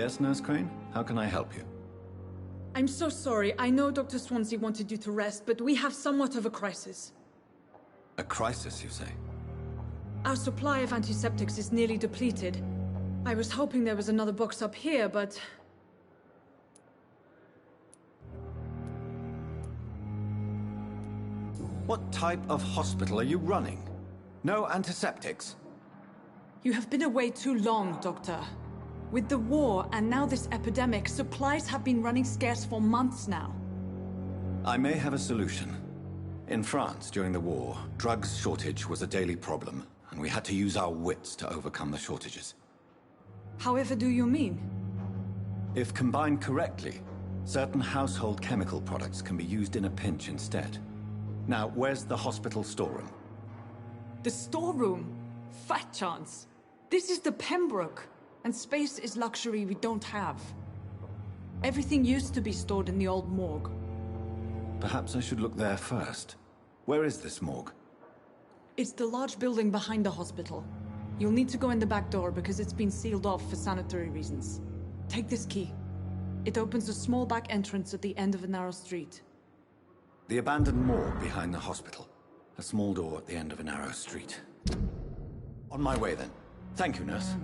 Yes, Nurse Crane? How can I help you? I'm so sorry. I know Dr. Swansea wanted you to rest, but we have somewhat of a crisis. A crisis, you say? Our supply of antiseptics is nearly depleted. I was hoping there was another box up here, but... What type of hospital are you running? No antiseptics? You have been away too long, Doctor. With the war and now this epidemic, supplies have been running scarce for months now. I may have a solution. In France, during the war, drugs shortage was a daily problem, and we had to use our wits to overcome the shortages. However do you mean? If combined correctly, certain household chemical products can be used in a pinch instead. Now, where's the hospital storeroom? The storeroom? Fat chance. This is the Pembroke, and space is luxury we don't have. Everything used to be stored in the old morgue. Perhaps I should look there first. Where is this morgue? It's the large building behind the hospital. You'll need to go in the back door because it's been sealed off for sanitary reasons. Take this key. It opens a small back entrance at the end of a narrow street. The abandoned morgue behind the hospital. A small door at the end of a narrow street. On my way then. Thank you, nurse.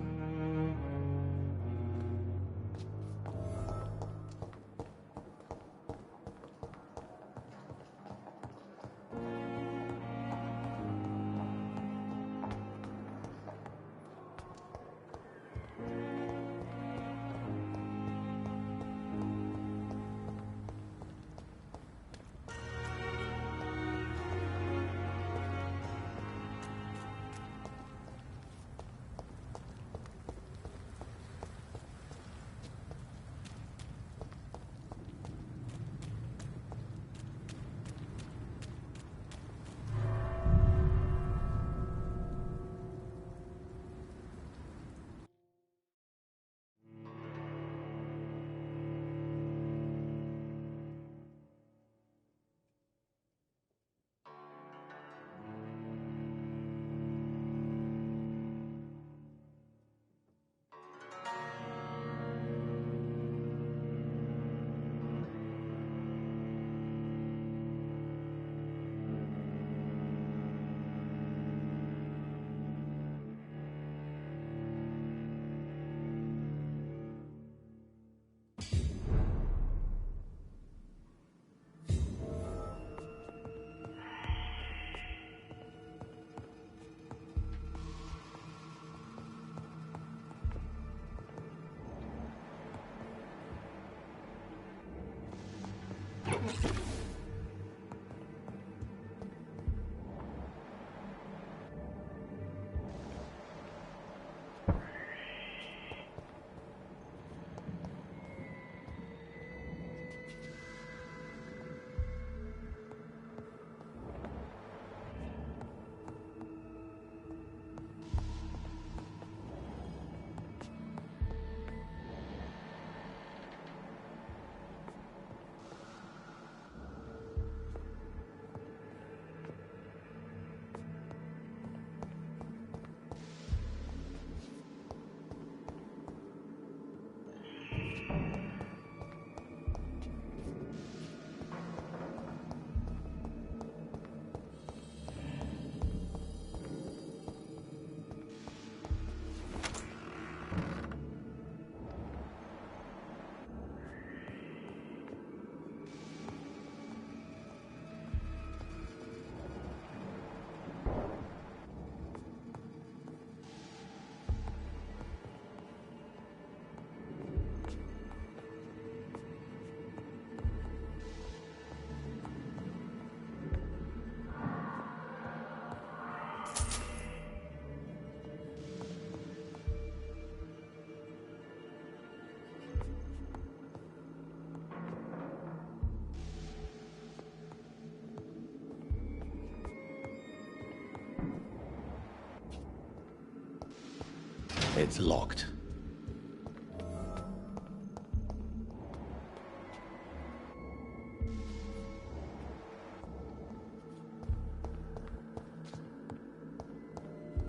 It's locked.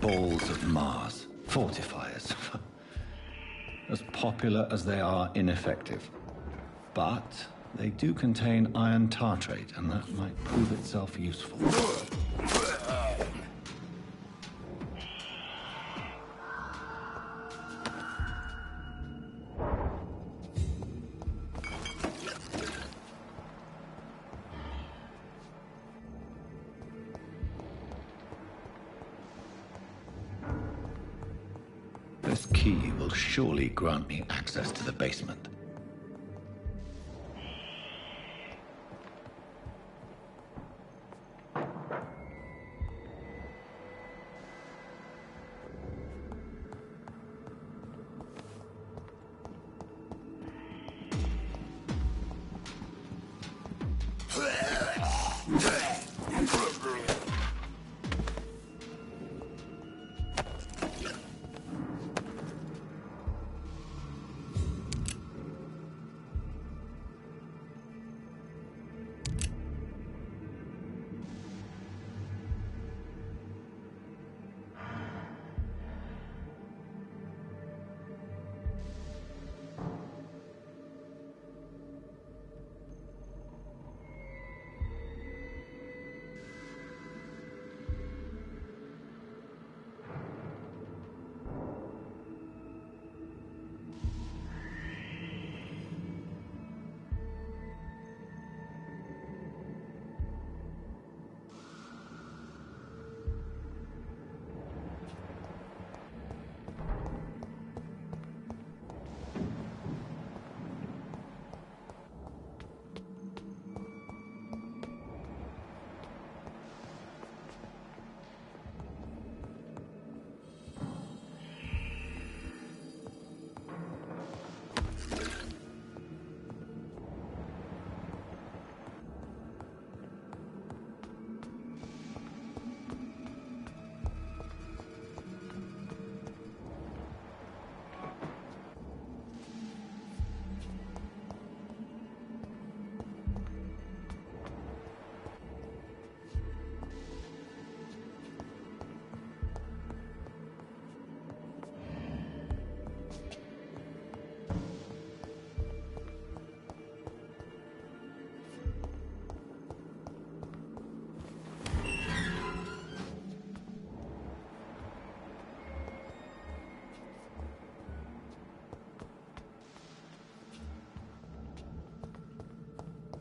Balls of Mars. Fortifiers. As popular as they are ineffective. But they do contain iron tartrate, and that might prove itself useful. This key will surely grant me access to the basement.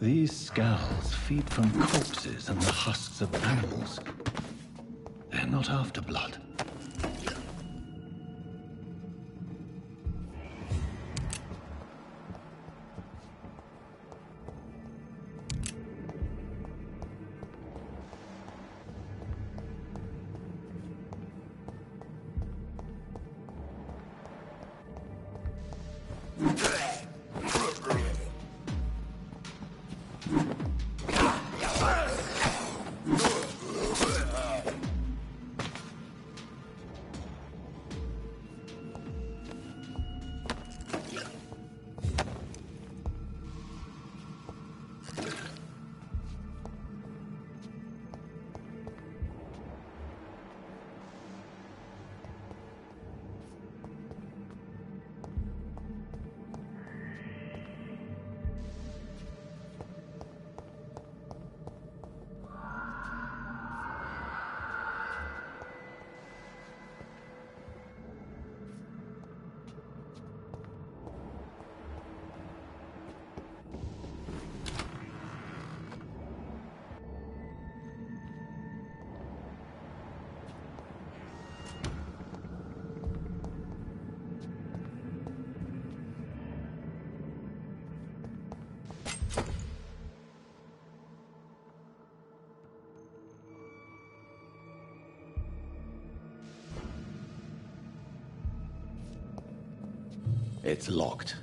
These scowls feed from corpses and the husks of animals. They're not after blood. It's locked.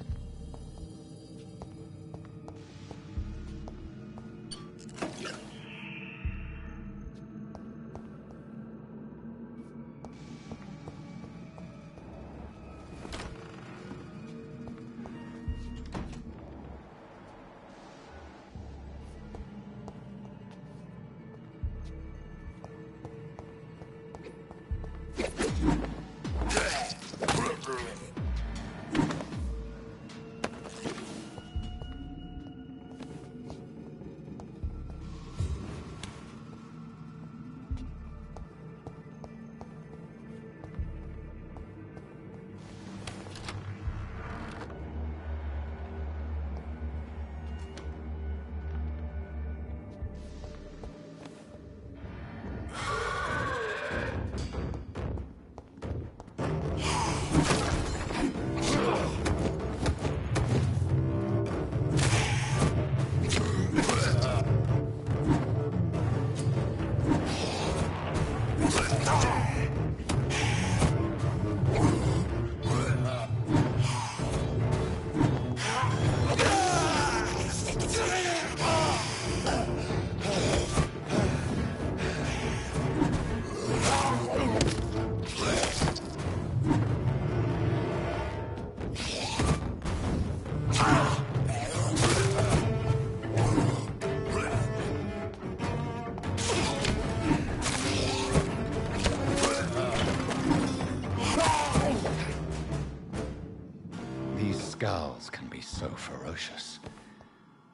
spells can be so ferocious.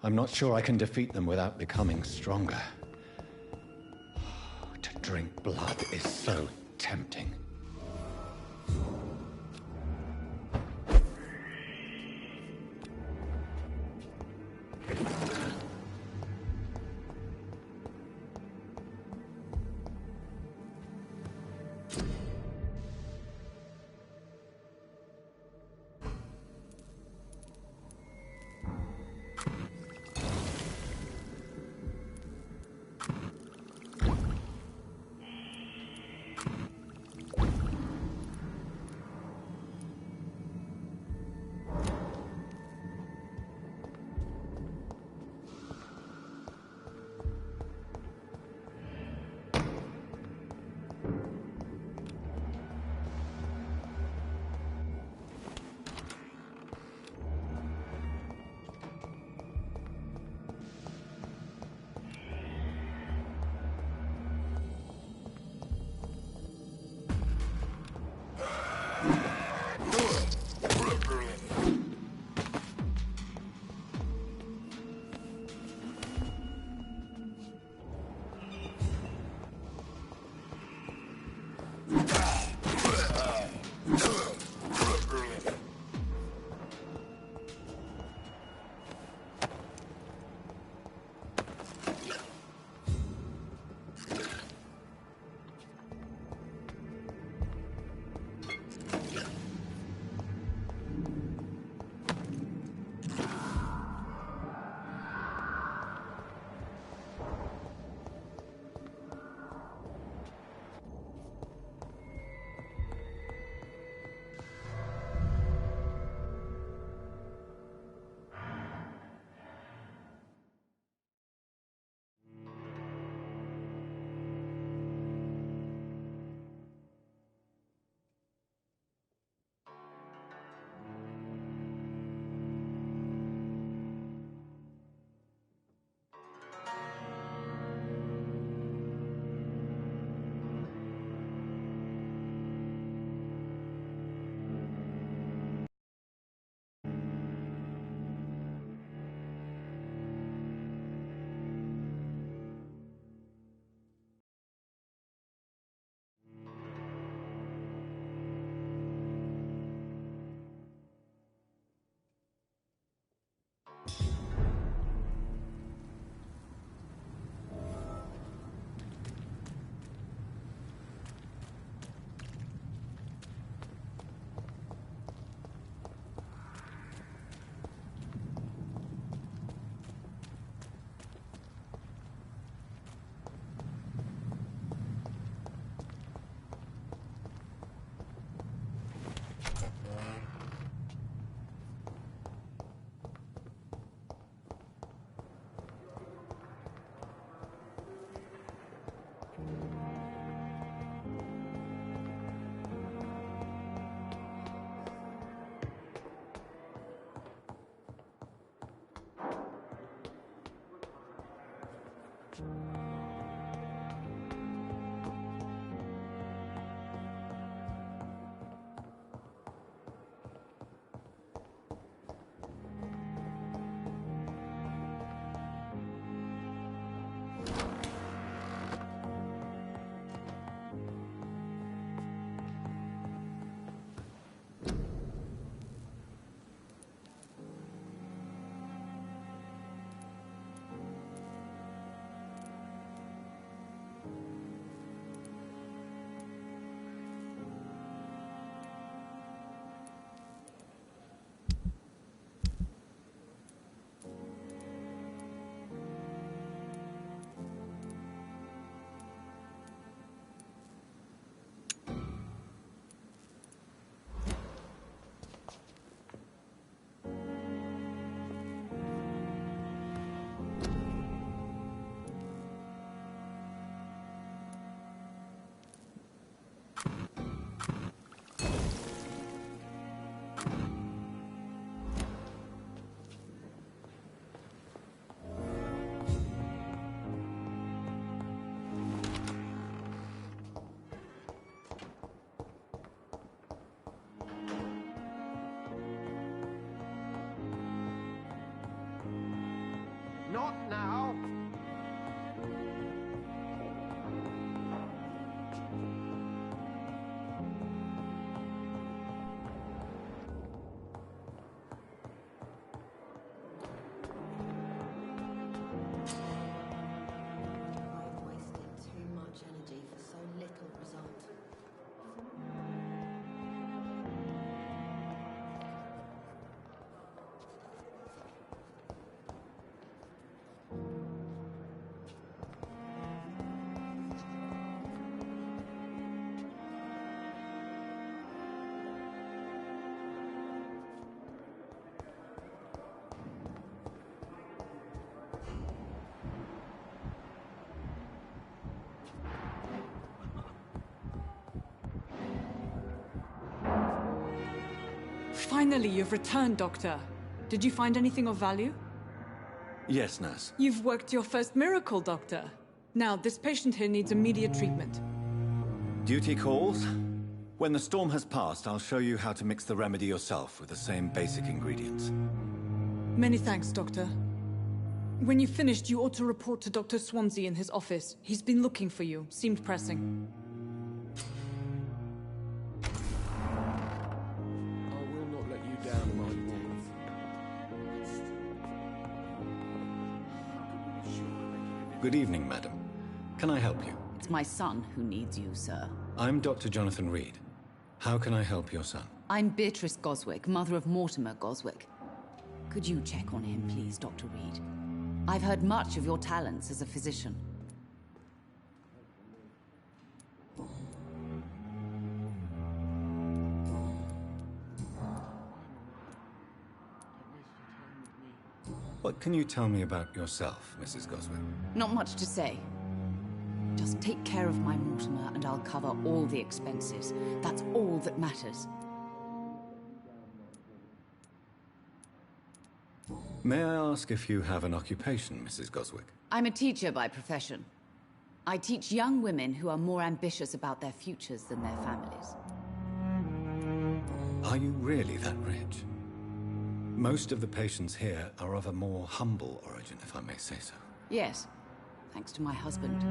I'm not sure I can defeat them without becoming stronger. To drink blood is so tempting. Not now. I've wasted too much energy for so little result. Finally, you've returned, Doctor. Did you find anything of value? Yes, nurse. You've worked your first miracle, Doctor. Now, this patient here needs immediate treatment. Duty calls. When the storm has passed, I'll show you how to mix the remedy yourself with the same basic ingredients. Many thanks, Doctor. When you've finished, you ought to report to Dr. Swansea in his office. He's been looking for you. Seemed pressing. I will not let you down, my woman. Good evening, madam. Can I help you? It's my son who needs you, sir. I'm Dr. Jonathan Reed. How can I help your son? I'm Beatrice Goswick, mother of Mortimer Goswick. Could you check on him, please, Dr. Reed? I've heard much of your talents as a physician. What can you tell me about yourself, Mrs. Goswick? Not much to say. Just take care of my Mortimer and I'll cover all the expenses. That's all that matters. May I ask if you have an occupation, Mrs. Goswick? I'm a teacher by profession. I teach young women who are more ambitious about their futures than their families. Are you really that rich? Most of the patients here are of a more humble origin, if I may say so. Yes, thanks to my husband.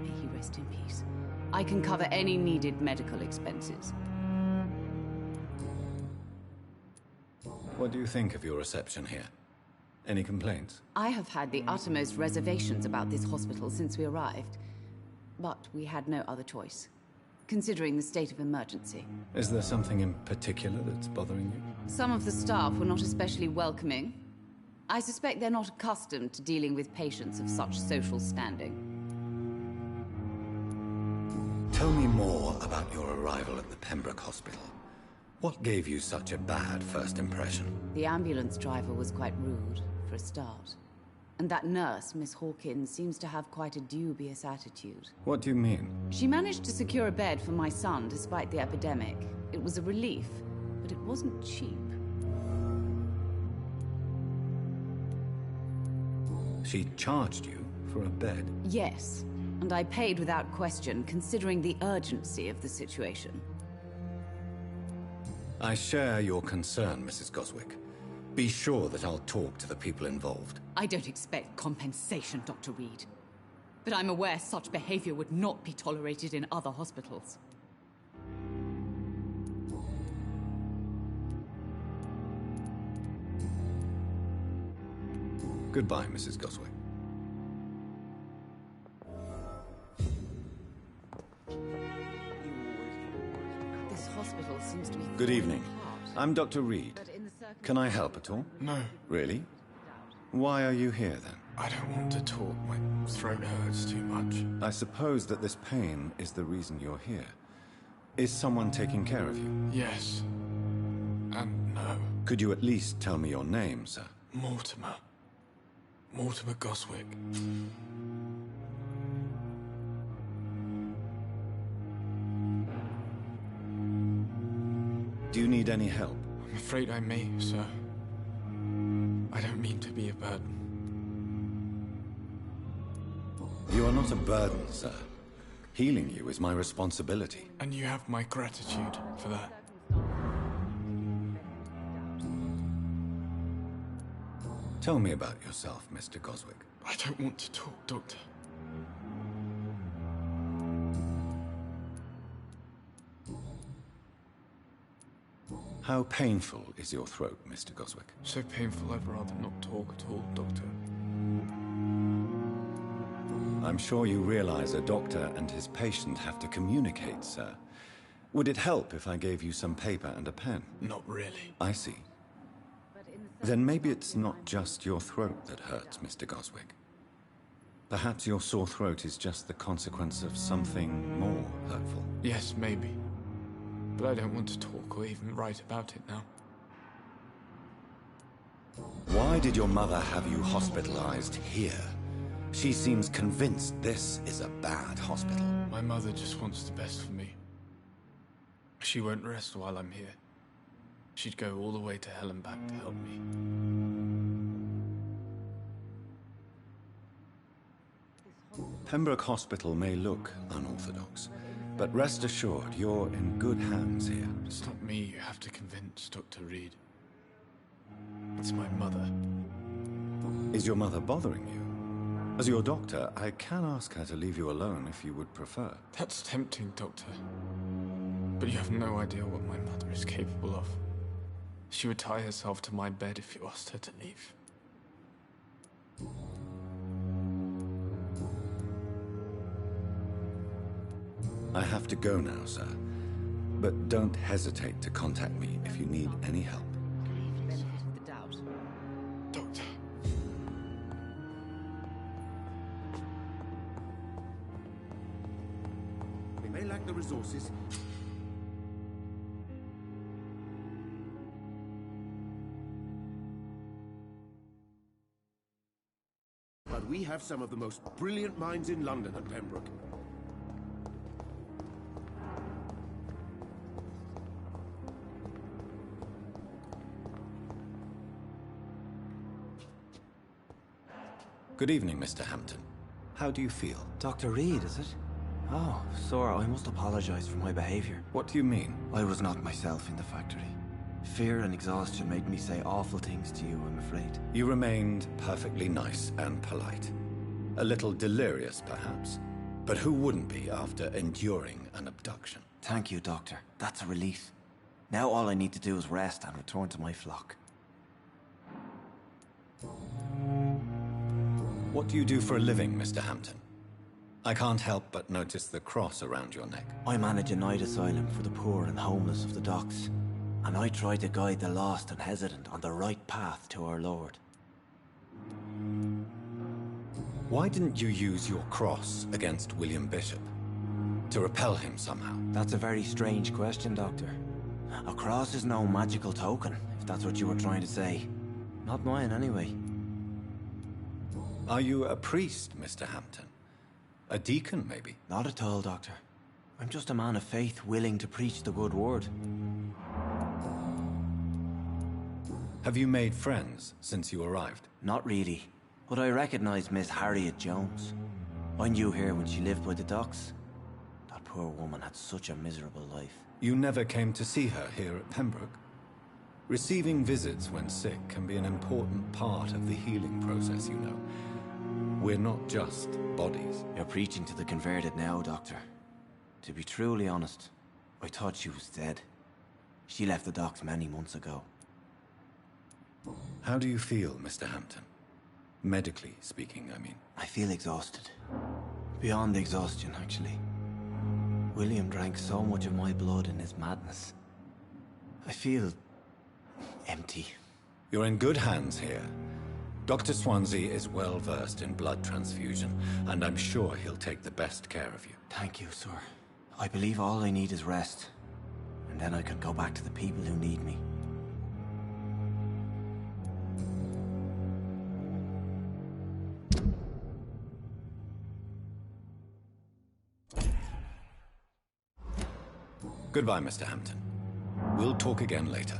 May he rest in peace. I can cover any needed medical expenses. What do you think of your reception here? Any complaints? I have had the uttermost reservations about this hospital since we arrived. But we had no other choice, considering the state of emergency. Is there something in particular that's bothering you? Some of the staff were not especially welcoming. I suspect they're not accustomed to dealing with patients of such social standing. Tell me more about your arrival at the Pembroke Hospital. What gave you such a bad first impression? The ambulance driver was quite rude, for a start. And that nurse, Miss Hawkins, seems to have quite a dubious attitude. What do you mean? She managed to secure a bed for my son despite the epidemic. It was a relief, but it wasn't cheap. She charged you for a bed? Yes, and I paid without question, considering the urgency of the situation. I share your concern, Mrs. Goswick. Be sure that I'll talk to the people involved. I don't expect compensation, Dr. Reed. But I'm aware such behavior would not be tolerated in other hospitals. Goodbye, Mrs. Goswick. This hospital seems to be... Good evening. I'm Dr. Reed. But in the Can I help at all? No, Really? Why are you here, then? I don't want to talk. My throat hurts too much. I suppose that this pain is the reason you're here. Is someone taking care of you? Yes. And no. Could you at least tell me your name, sir? Mortimer. Mortimer Goswick. Do you need any help? I'm afraid I may, sir. I don't mean to be a burden. You are not a burden, sir. Healing you is my responsibility. And you have my gratitude for that. Tell me about yourself, Mr. Goswick. I don't want to talk, Doctor. How painful is your throat, Mr. Goswick? So painful I'd rather not talk at all, Doctor. I'm sure you realize a doctor and his patient have to communicate, sir. Would it help if I gave you some paper and a pen? Not really. I see. Then maybe it's not just your throat that hurts, Mr. Goswick. Perhaps your sore throat is just the consequence of something more hurtful. Yes, maybe. But I don't want to talk or even write about it now. Why did your mother have you hospitalized here? She seems convinced this is a bad hospital. My mother just wants the best for me. She won't rest while I'm here. She'd go all the way to hell and back to help me. Pembroke Hospital may look unorthodox, but rest assured you're in good hands here. It's not me you have to convince, Dr. Reed. It's my mother. Is your mother bothering you? As your doctor, I can ask her to leave you alone if you would prefer. That's tempting, Doctor. But you have no idea what my mother is capable of. She would tie herself to my bed if you asked her to leave. I have to go now, sir. But don't hesitate to contact me if you need any help. Benefit of the doubt. Doctor. They may lack the resources. But we have some of the most brilliant minds in London at Pembroke. Good evening, Mr. Hampton. How do you feel? Dr. Reed, is it? Oh, sir, I must apologize for my behavior. What do you mean? I was not myself in the factory. Fear and exhaustion made me say awful things to you, I'm afraid. You remained perfectly nice and polite. A little delirious, perhaps. But who wouldn't be after enduring an abduction? Thank you, Doctor. That's a relief. Now all I need to do is rest and return to my flock. What do you do for a living, Mr. Hampton? I can't help but notice the cross around your neck. I manage a night asylum for the poor and homeless of the docks. And I try to guide the lost and hesitant on the right path to our Lord. Why didn't you use your cross against William Bishop? To repel him somehow? That's a very strange question, Doctor. A cross is no magical token, if that's what you were trying to say. Not mine, anyway. Are you a priest, Mr. Hampton? A deacon, maybe? Not at all, Doctor. I'm just a man of faith willing to preach the good word. Have you made friends since you arrived? Not really, but I recognize Miss Harriet Jones. I knew her when she lived by the docks. That poor woman had such a miserable life. You never came to see her here at Pembroke? Receiving visits when sick can be an important part of the healing process, you know. We're not just bodies. You're preaching to the converted now, Doctor. To be truly honest, I thought she was dead. She left the docks many months ago. How do you feel, Mr. Hampton? Medically speaking, I mean. I feel exhausted. Beyond exhaustion, actually. William drank so much of my blood in his madness. I feel empty. You're in good hands here. Dr. Swansea is well versed in blood transfusion, and I'm sure he'll take the best care of you. Thank you, sir. I believe all I need is rest. And then I can go back to the people who need me. Goodbye, Mr. Hampton. We'll talk again later.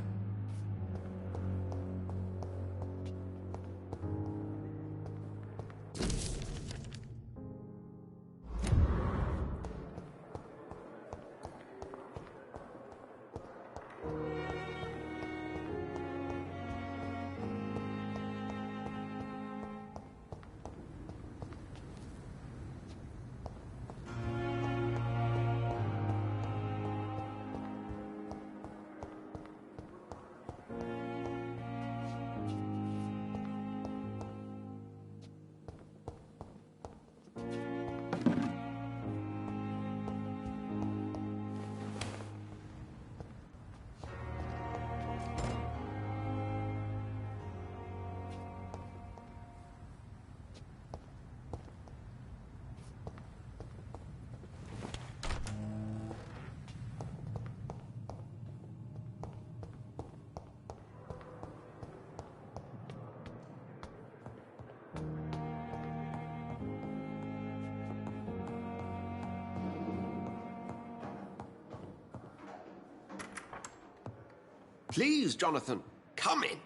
Please, Jonathan, come in.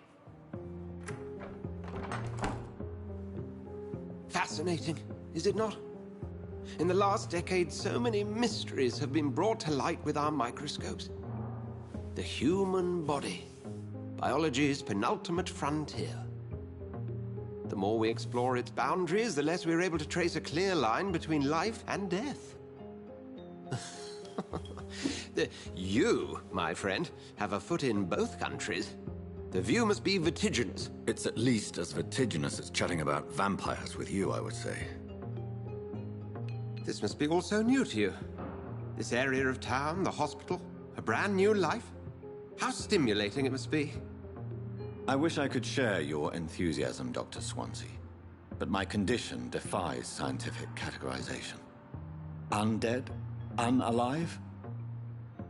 Fascinating, is it not? In the last decade, so many mysteries have been brought to light with our microscopes. The human body, biology's penultimate frontier. The more we explore its boundaries, the less we're able to trace a clear line between life and death. You, my friend, have a foot in both countries. The view must be vertiginous. It's at least as vertiginous as chatting about vampires with you, I would say. This must be all so new to you. This area of town, the hospital, a brand new life. How stimulating it must be. I wish I could share your enthusiasm, Dr. Swansea, but my condition defies scientific categorization. Undead? Unalive?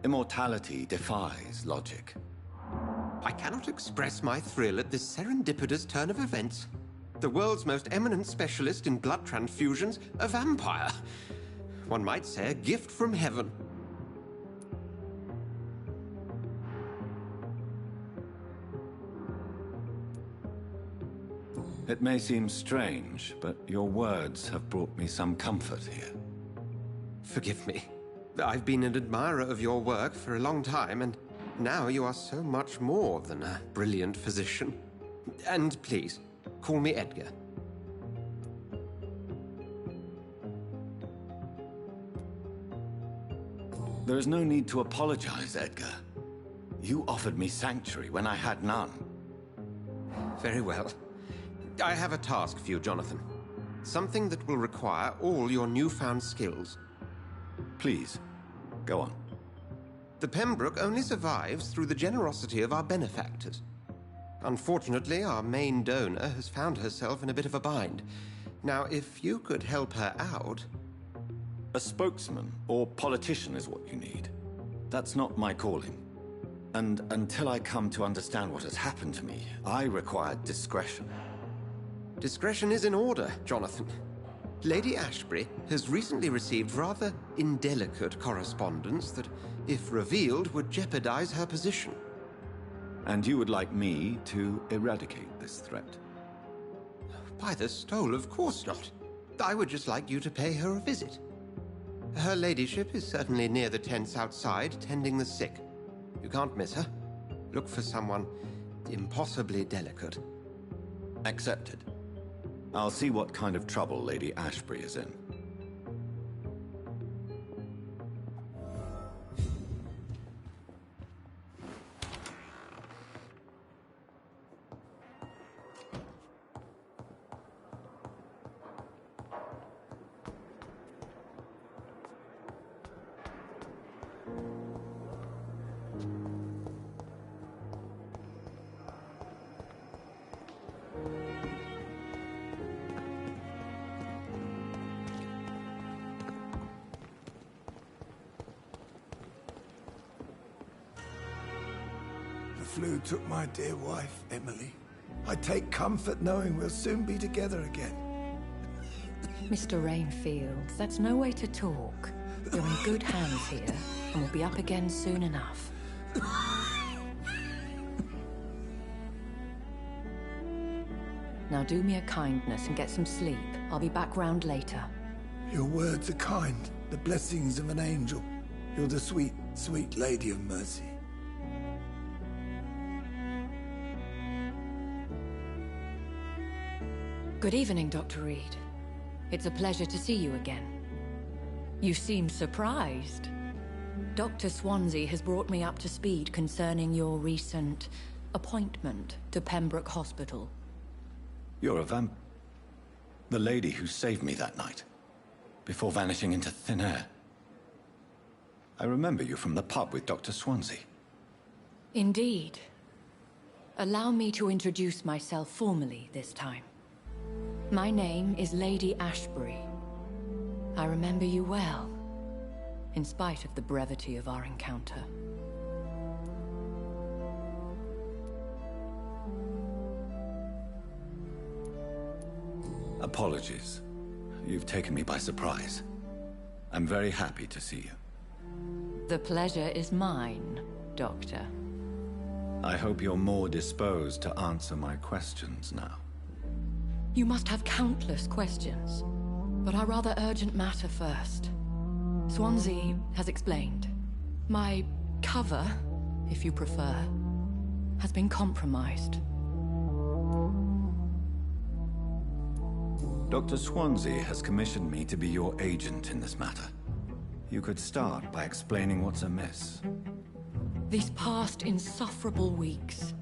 Immortality defies logic. I cannot express my thrill at this serendipitous turn of events. The world's most eminent specialist in blood transfusions, a vampire. One might say a gift from heaven. It may seem strange, but your words have brought me some comfort here. Forgive me. I've been an admirer of your work for a long time, and now you are so much more than a brilliant physician. And please, call me Edgar. There is no need to apologize, Edgar. You offered me sanctuary when I had none. Very well. I have a task for you, Jonathan. Something that will require all your newfound skills. Please, go on. The Pembroke only survives through the generosity of our benefactors. Unfortunately, our main donor has found herself in a bit of a bind. Now, if you could help her out... A spokesman or politician is what you need. That's not my calling. And until I come to understand what has happened to me, I require discretion. Discretion is in order, Jonathan. Lady Ashbury has recently received rather indelicate correspondence that, if revealed, would jeopardize her position. And you would like me to eradicate this threat? By the stole, of course not. I would just like you to pay her a visit. Her ladyship is certainly near the tents outside, tending the sick. You can't miss her. Look for someone impossibly delicate. Accepted. I'll see what kind of trouble Lady Ashbury is in. The flu took my dear wife, Emily. I take comfort knowing we'll soon be together again. Mr. Rainfield, that's no way to talk. You're in good hands here, and we'll be up again soon enough. Now do me a kindness and get some sleep. I'll be back round later. Your words are kind, the blessings of an angel. You're the sweet, sweet Lady of Mercy. Good evening, Dr. Reed. It's a pleasure to see you again. You seem surprised. Dr. Swansea has brought me up to speed concerning your recent appointment to Pembroke Hospital. You're a the lady who saved me that night, before vanishing into thin air. I remember you from the pub with Dr. Swansea. Indeed. Allow me to introduce myself formally this time. My name is Lady Ashbury. I remember you well, in spite of the brevity of our encounter. Apologies. You've taken me by surprise. I'm very happy to see you. The pleasure is mine, Doctor. I hope you're more disposed to answer my questions now. You must have countless questions, but our rather urgent matter first. Swansea has explained. My cover, if you prefer, has been compromised. Dr. Swansea has commissioned me to be your agent in this matter. You could start by explaining what's amiss. These past insufferable weeks,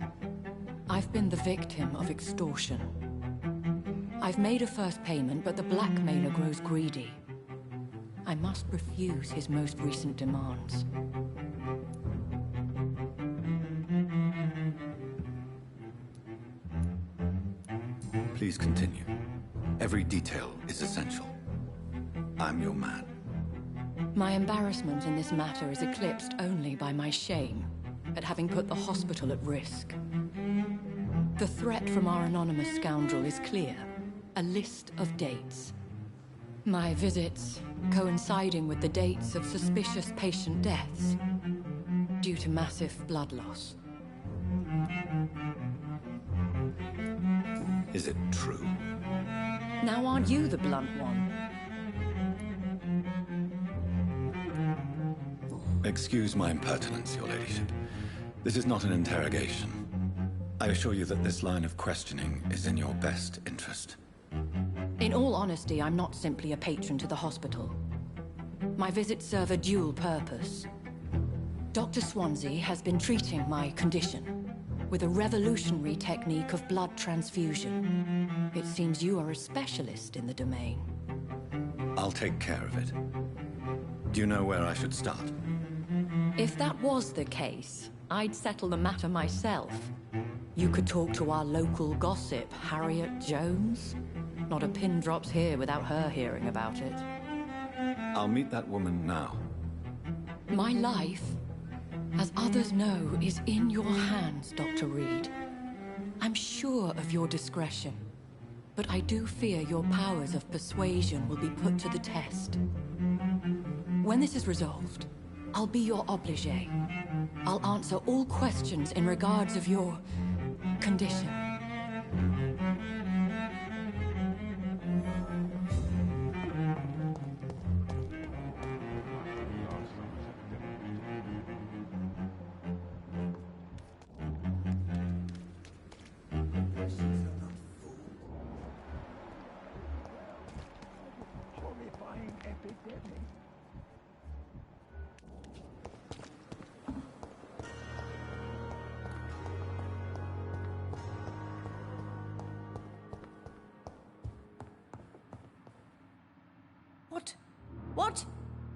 I've been the victim of extortion. I've made a first payment, but the blackmailer grows greedy. I must refuse his most recent demands. Please continue. Every detail is essential. I'm your man. My embarrassment in this matter is eclipsed only by my shame at having put the hospital at risk. The threat from our anonymous scoundrel is clear. A list of dates. My visits coinciding with the dates of suspicious patient deaths due to massive blood loss. Is it true? Now aren't you the blunt one? Excuse my impertinence, your ladyship. This is not an interrogation. I assure you that this line of questioning is in your best interest. In all honesty, I'm not simply a patron to the hospital. My visits serve a dual purpose. Dr. Swansea has been treating my condition with a revolutionary technique of blood transfusion. It seems you are a specialist in the domain. I'll take care of it. Do you know where I should start? If that was the case, I'd settle the matter myself. You could talk to our local gossip, Harriet Jones. Not a pin drops here without her hearing about it. I'll meet that woman now. My life, as others know, is in your hands, Dr. Reed. I'm sure of your discretion, but I do fear your powers of persuasion will be put to the test. When this is resolved, I'll be your obligé. I'll answer all questions in regards of your condition.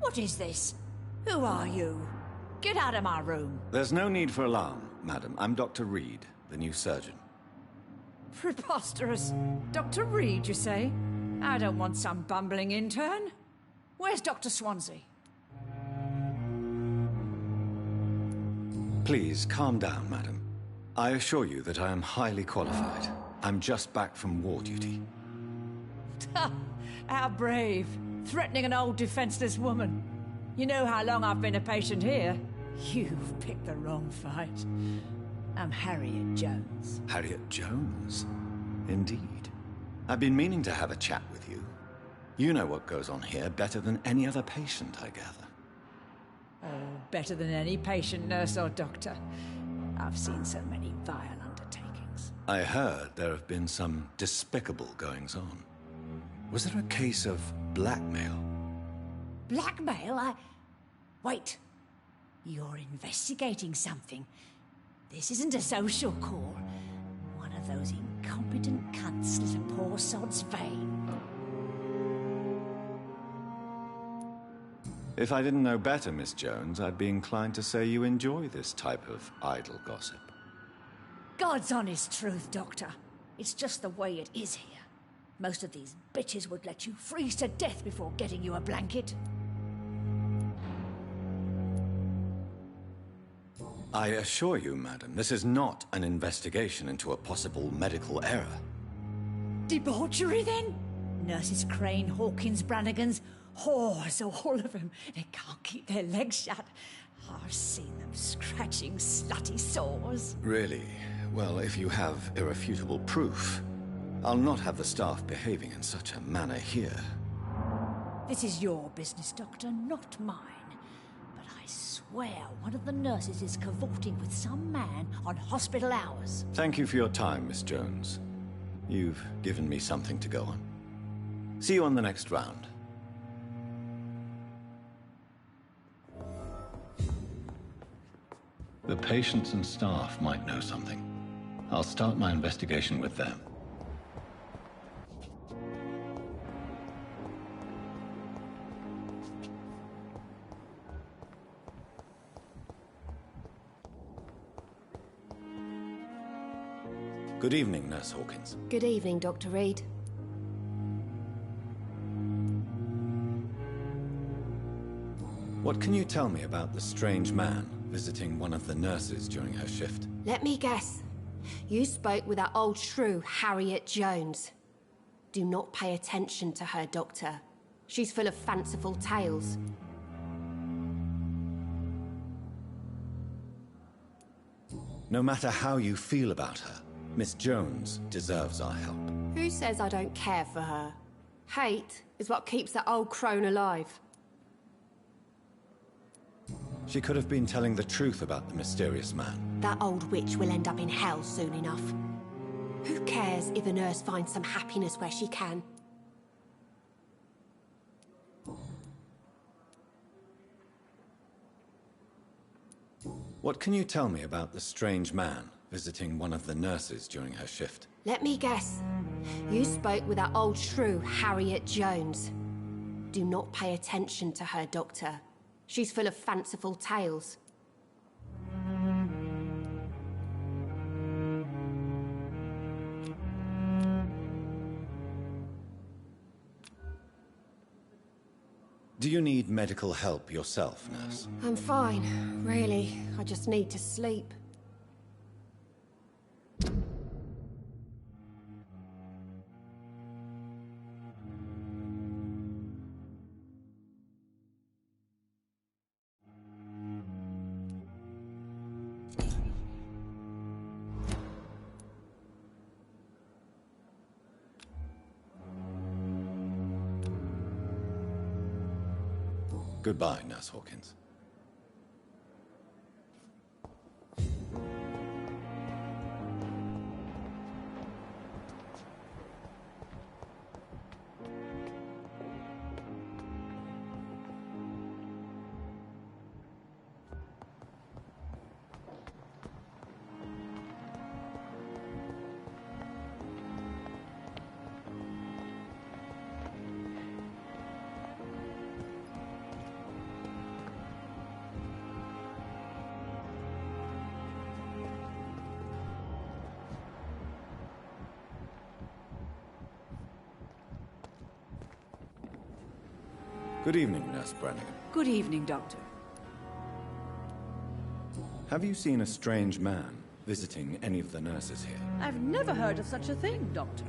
What is this? Who are you? Get out of my room. There's no need for alarm, madam. I'm Dr. Reed, the new surgeon. Preposterous. Dr. Reed, you say? I don't want some bumbling intern. Where's Dr. Swansea? Please, calm down, madam. I assure you that I am highly qualified. I'm just back from war duty. How brave. Threatening an old defenseless woman. You know how long I've been a patient here? You've picked the wrong fight. I'm Harriet Jones. Harriet Jones? Indeed. I've been meaning to have a chat with you. You know what goes on here better than any other patient, I gather. Oh, better than any patient, nurse or doctor. I've seen so many vile undertakings. I heard there have been some despicable goings-on. Was there a case of blackmail? Blackmail? Wait. You're investigating something. This isn't a social call. One of those incompetent cunts slit a poor sod's vein. If I didn't know better, Miss Jones, I'd be inclined to say you enjoy this type of idle gossip. God's honest truth, Doctor. It's just the way it is here. Most of these bitches would let you freeze to death before getting you a blanket. I assure you, madam, this is not an investigation into a possible medical error. Debauchery, then? Nurses Crane, Hawkins, Brannigans, whores, all of them. They can't keep their legs shut. I've seen them scratching slutty sores. Really? Well, if you have irrefutable proof, I'll not have the staff behaving in such a manner here. This is your business, Doctor, not mine. But I swear one of the nurses is cavorting with some man on hospital hours. Thank you for your time, Miss Jones. You've given me something to go on. See you on the next round. The patients and staff might know something. I'll start my investigation with them. Good evening, Nurse Hawkins. Good evening, Dr. Reed. What can you tell me about the strange man visiting one of the nurses during her shift? Let me guess. You spoke with that old shrew, Harriet Jones. Do not pay attention to her, Doctor. She's full of fanciful tales. No matter how you feel about her, Miss Jones deserves our help. Who says I don't care for her? Hate is what keeps that old crone alive. She could have been telling the truth about the mysterious man. That old witch will end up in hell soon enough. Who cares if a nurse finds some happiness where she can? What can you tell me about the strange man visiting one of the nurses during her shift? Let me guess. You spoke with that old shrew, Harriet Jones. Do not pay attention to her, Doctor. She's full of fanciful tales. Do you need medical help yourself, nurse? I'm fine, really. I just need to sleep. Goodbye, Nurse Hawkins. Good evening, Nurse Brannigan. Good evening, Doctor. Have you seen a strange man visiting any of the nurses here? I've never heard of such a thing, Doctor.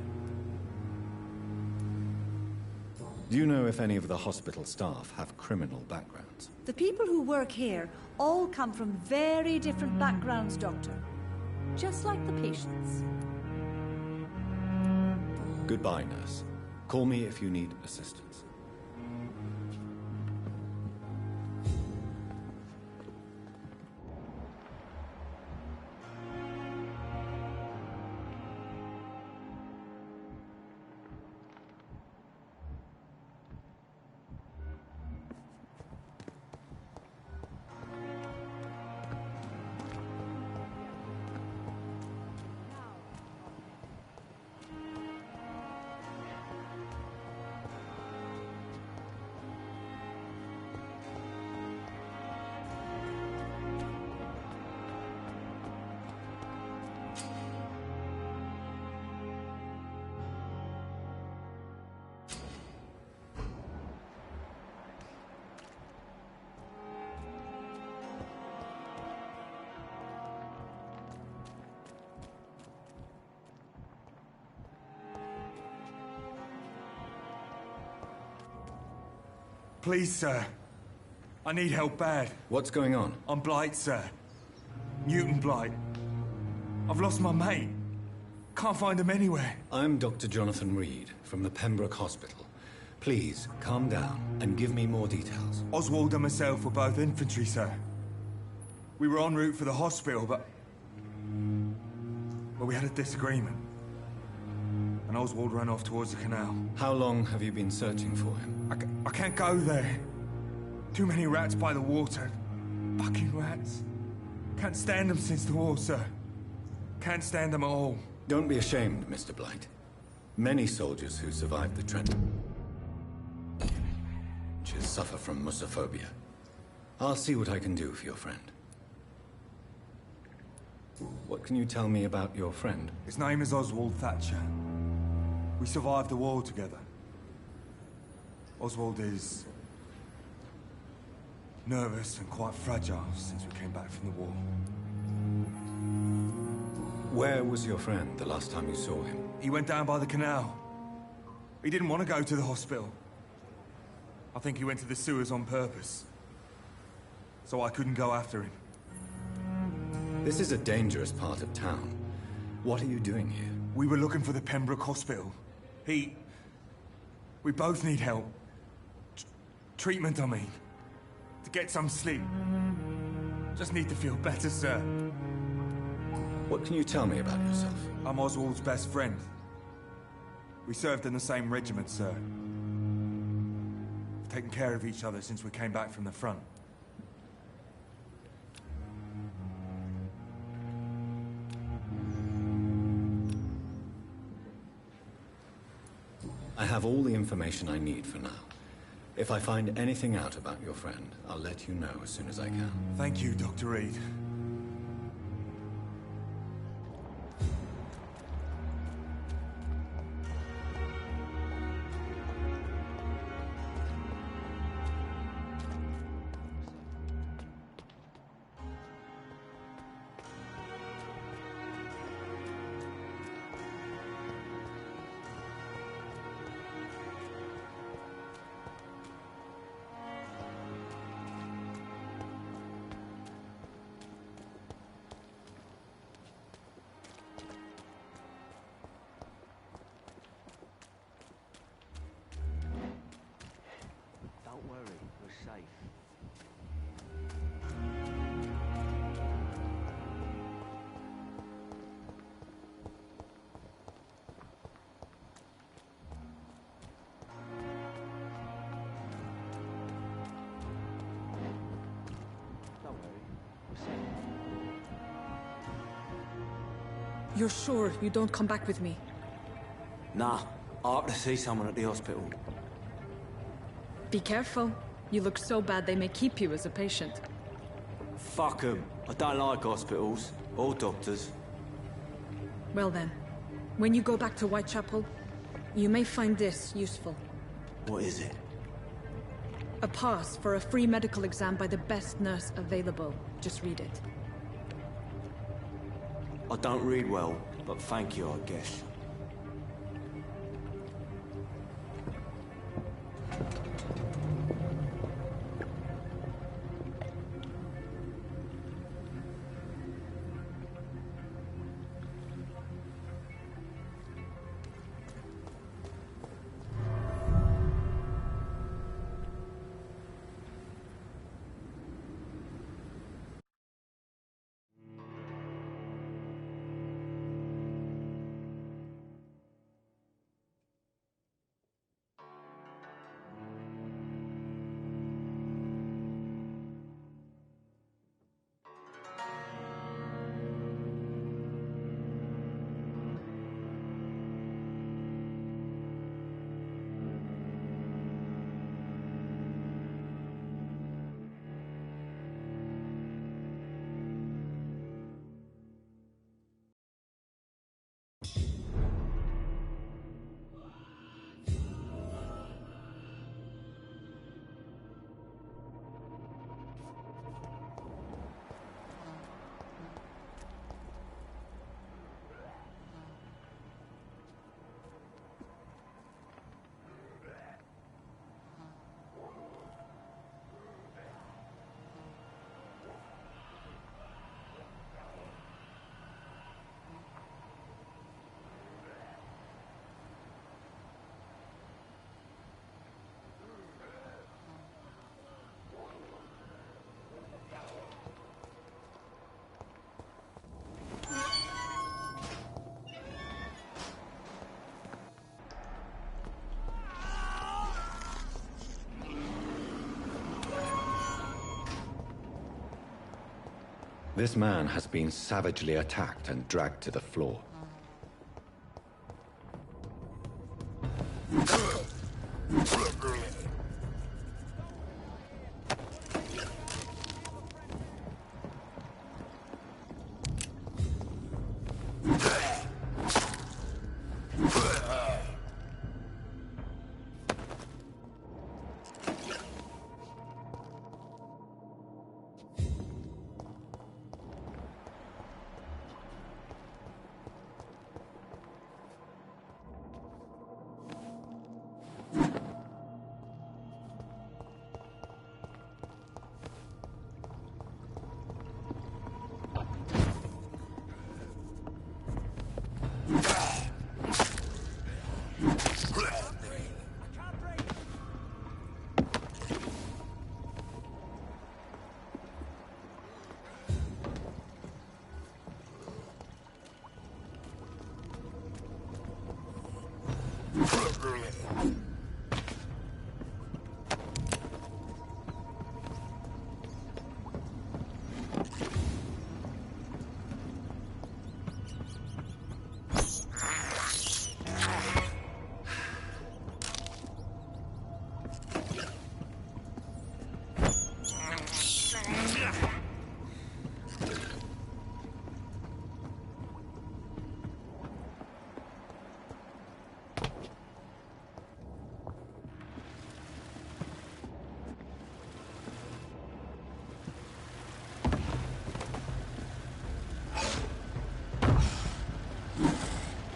Do you know if any of the hospital staff have criminal backgrounds? The people who work here all come from very different backgrounds, Doctor. Just like the patients. Goodbye, nurse. Call me if you need assistance. Please, sir. I need help bad. What's going on? I'm Blight, sir. Newton Blight. I've lost my mate. Can't find him anywhere. I'm Dr. Jonathan Reed from the Pembroke Hospital. Please, calm down and give me more details. Oswald and myself were both infantry, sir. We were en route for the hospital, but we had a disagreement. And Oswald ran off towards the canal. How long have you been searching for him? I can't go there. Too many rats by the water. Fucking rats. Can't stand them since the war, sir. Can't stand them at all. Don't be ashamed, Mr. Blight. Many soldiers who survived the trenches suffer from musophobia. I'll see what I can do for your friend. What can you tell me about your friend? His name is Oswald Thatcher. We survived the war together. Oswald is nervous and quite fragile since we came back from the war. Where was your friend the last time you saw him? He went down by the canal. He didn't want to go to the hospital. I think he went to the sewers on purpose. So I couldn't go after him. This is a dangerous part of town. What are you doing here? We were looking for the Pembroke Hospital. We both need help. Treatment, I mean. To get some sleep. Just need to feel better, sir. What can you tell me about yourself? I'm Oswald's best friend. We served in the same regiment, sir. We've taken care of each other since we came back from the front. I have all the information I need for now. If I find anything out about your friend, I'll let you know as soon as I can. Thank you, Dr. Reed. You're sure you don't come back with me? Nah, I have to see someone at the hospital. Be careful. You look so bad they may keep you as a patient. Fuck 'em. I don't like hospitals. Or doctors. Well then, when you go back to Whitechapel, you may find this useful. What is it? A pass for a free medical exam by the best nurse available. Just read it. I don't read well, but thank you, I guess. This man has been savagely attacked and dragged to the floor.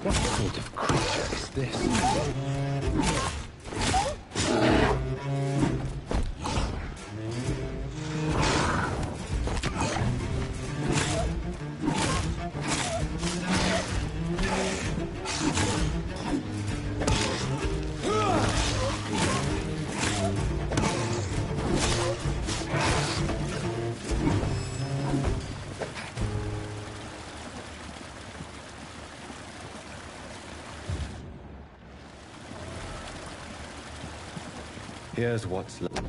What sort of creature is this? Here's what's left.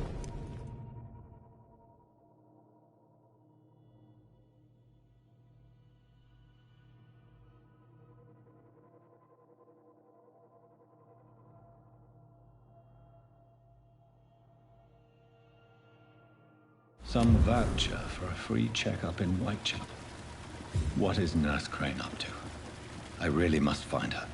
Some voucher for a free checkup in Whitechapel. What is Nurse Crane up to? I really must find her.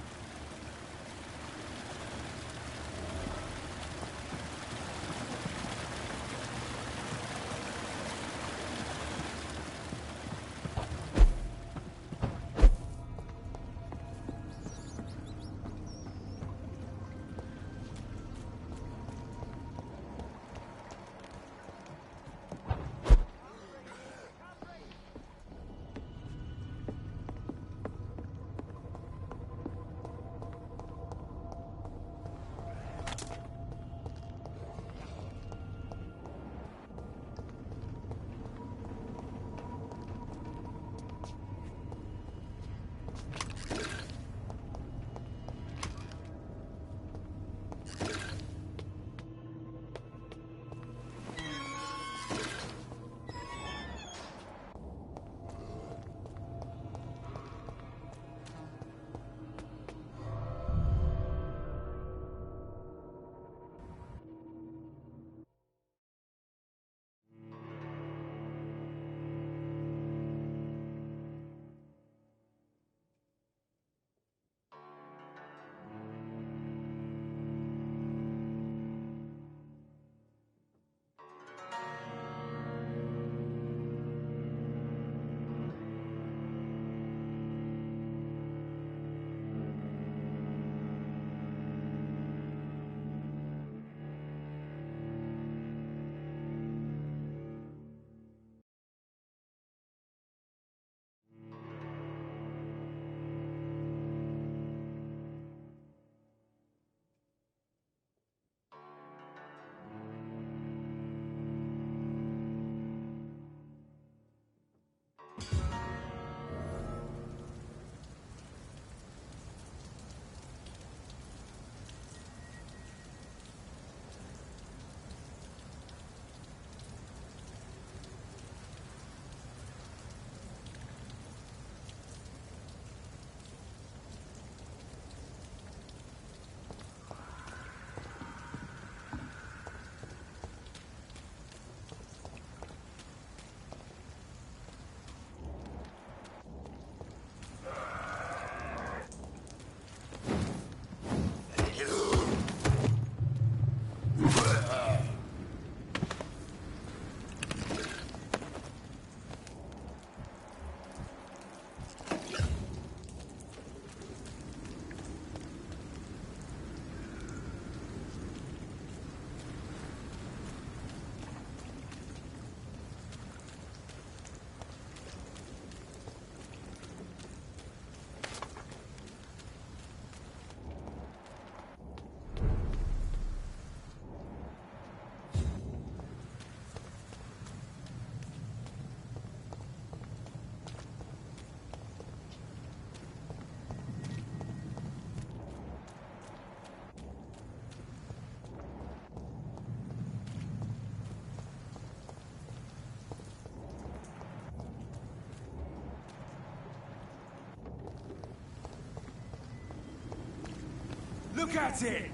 Look at it!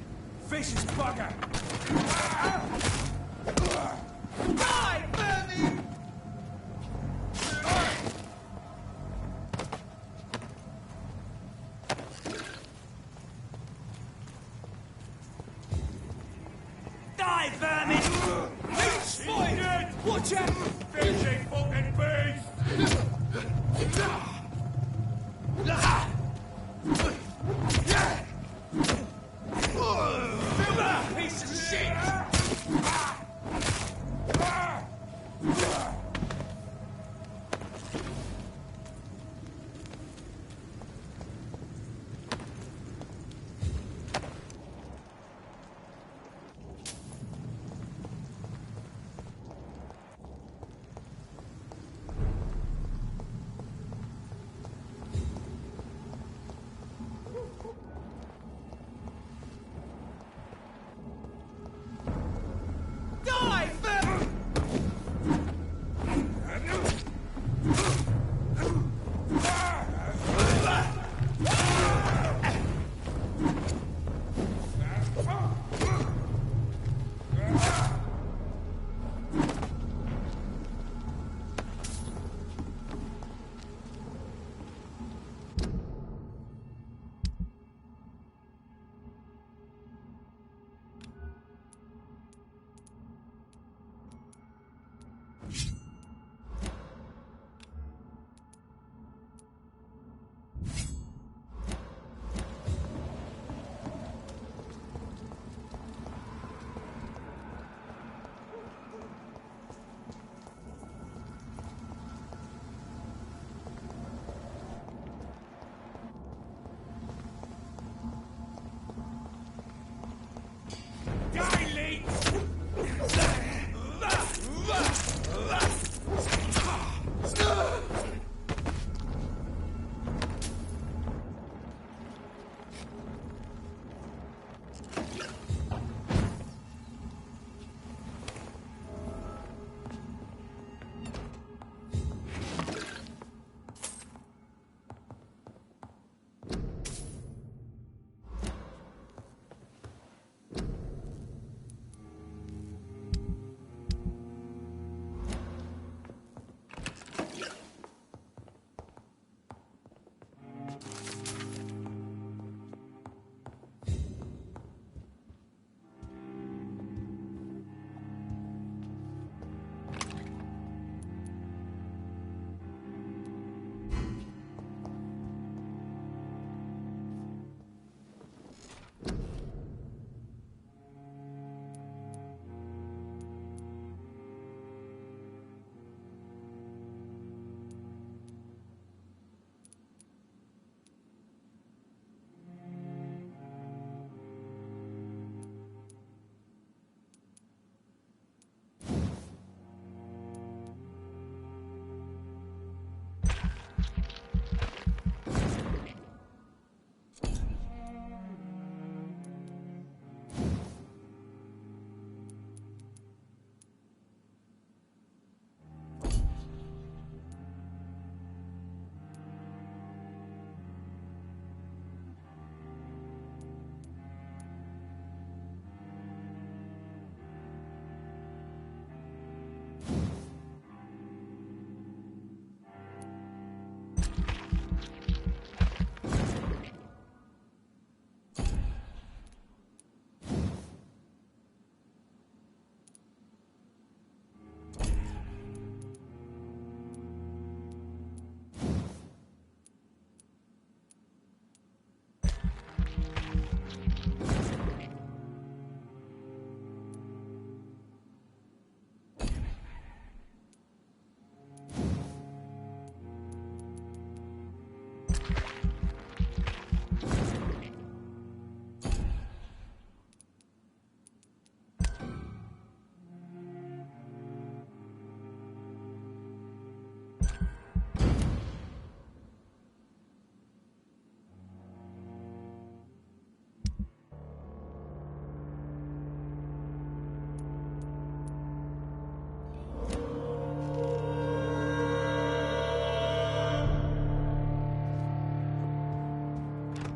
Vicious bugger! Die, vermin! Die, vermin! Meat spider! Watch out! Fishy fucking beast! Piece of shit!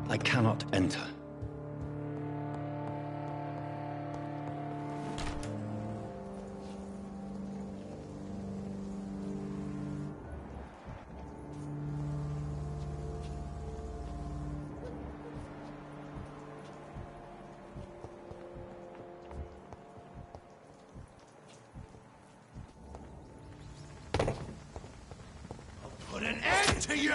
I cannot enter. put an end to you!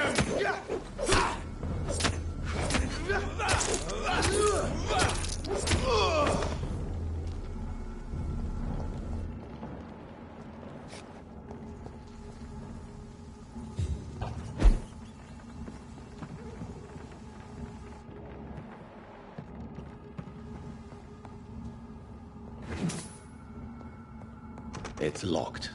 It's locked.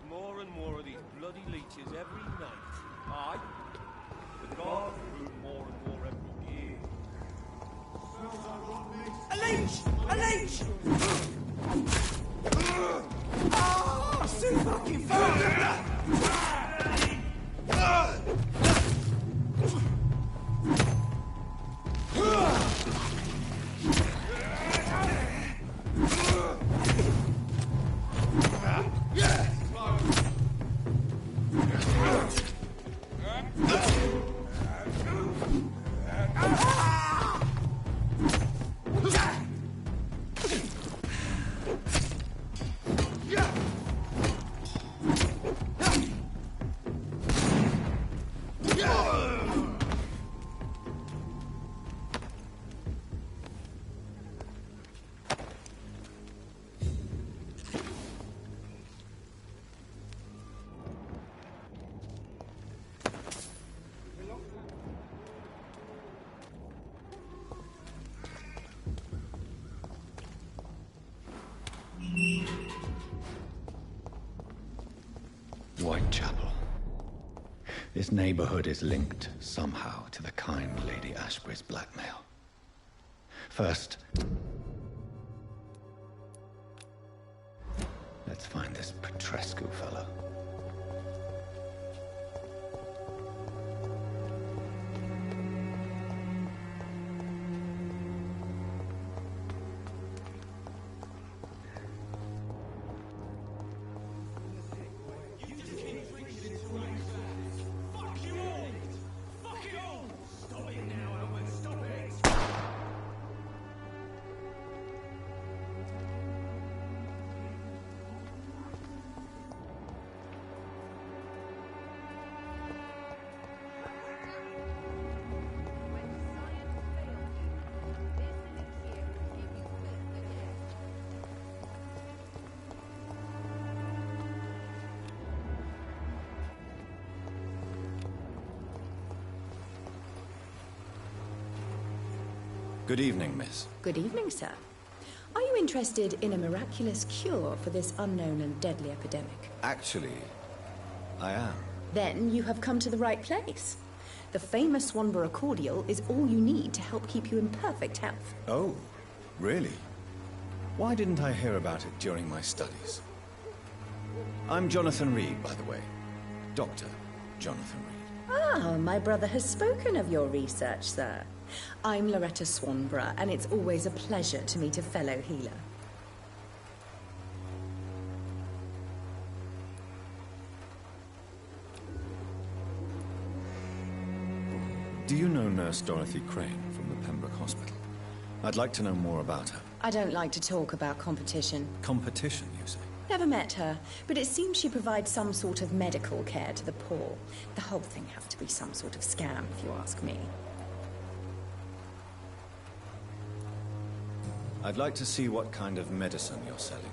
More and more of these bloody leeches every night. Aye. The guards grew more and more every year. A leech! A leech! Oh, so fucking fast! Yeah! Whitechapel. This neighborhood is linked somehow to the kind Lady Ashbury's blackmail. First, let's find this Petrescu fellow. Good evening, miss. Good evening, sir. Are you interested in a miraculous cure for this unknown and deadly epidemic? Actually, I am. Then you have come to the right place. The famous Swanborough cordial is all you need to help keep you in perfect health. Oh, really? Why didn't I hear about it during my studies? I'm Jonathan Reed, by the way. Dr. Jonathan Reed. Ah, my brother has spoken of your research, sir. I'm Loretta Swanborough, and it's always a pleasure to meet a fellow healer. Do you know Nurse Dorothy Crane from the Pembroke Hospital? I'd like to know more about her. I don't like to talk about competition. Competition, you say? Never met her, but it seems she provides some sort of medical care to the poor. The whole thing has to be some sort of scam, if you ask me. I'd like to see what kind of medicine you're selling.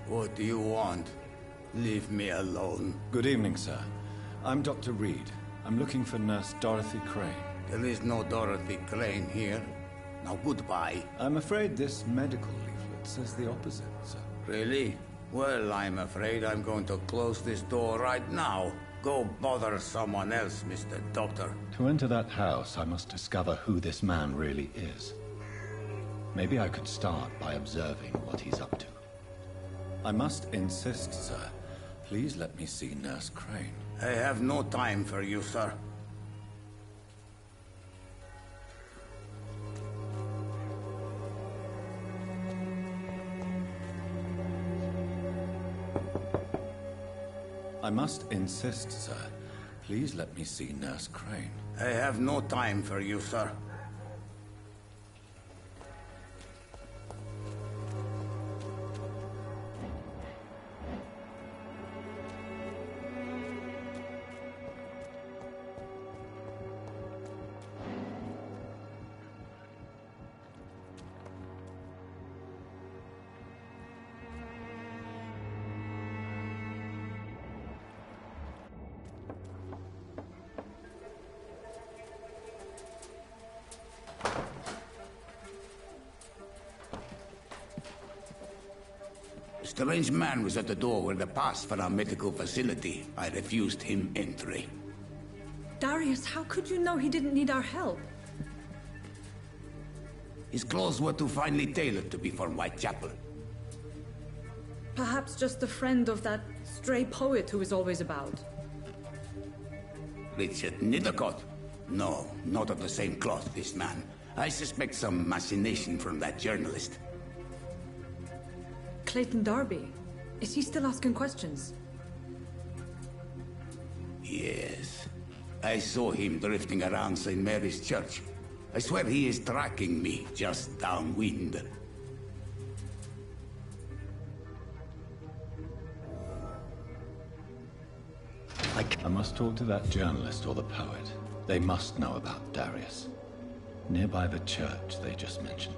What do you want? Leave me alone. Good evening, sir. I'm Dr. Reed. I'm looking for Nurse Dorothy Crane. There is no Dorothy Crane here. Now goodbye. I'm afraid this medical leaflet says the opposite, sir. Really? Well, I'm afraid I'm going to close this door right now. Go bother someone else, Mr. Doctor. To enter that house, I must discover who this man really is. Maybe I could start by observing what he's up to. I must insist, sir. Please let me see Nurse Crane. I have no time for you, sir. I must insist, sir. Please let me see Nurse Crane. I have no time for you, sir. A strange man was at the door with a pass for our medical facility. I refused him entry. Darius Darius, how could you know he didn't need our help? His clothes were too finely tailored to be from Whitechapel. Perhaps just a friend of that stray poet who is always about. Richard Nithercott? No, not of the same cloth, this man. I suspect some machination from that journalist. Clayton Darby. Is he still asking questions? Yes. I saw him drifting around St. Mary's Church. I swear he is tracking me just downwind. I must talk to that journalist or the poet. They must know about Darius. Nearby the church they just mentioned.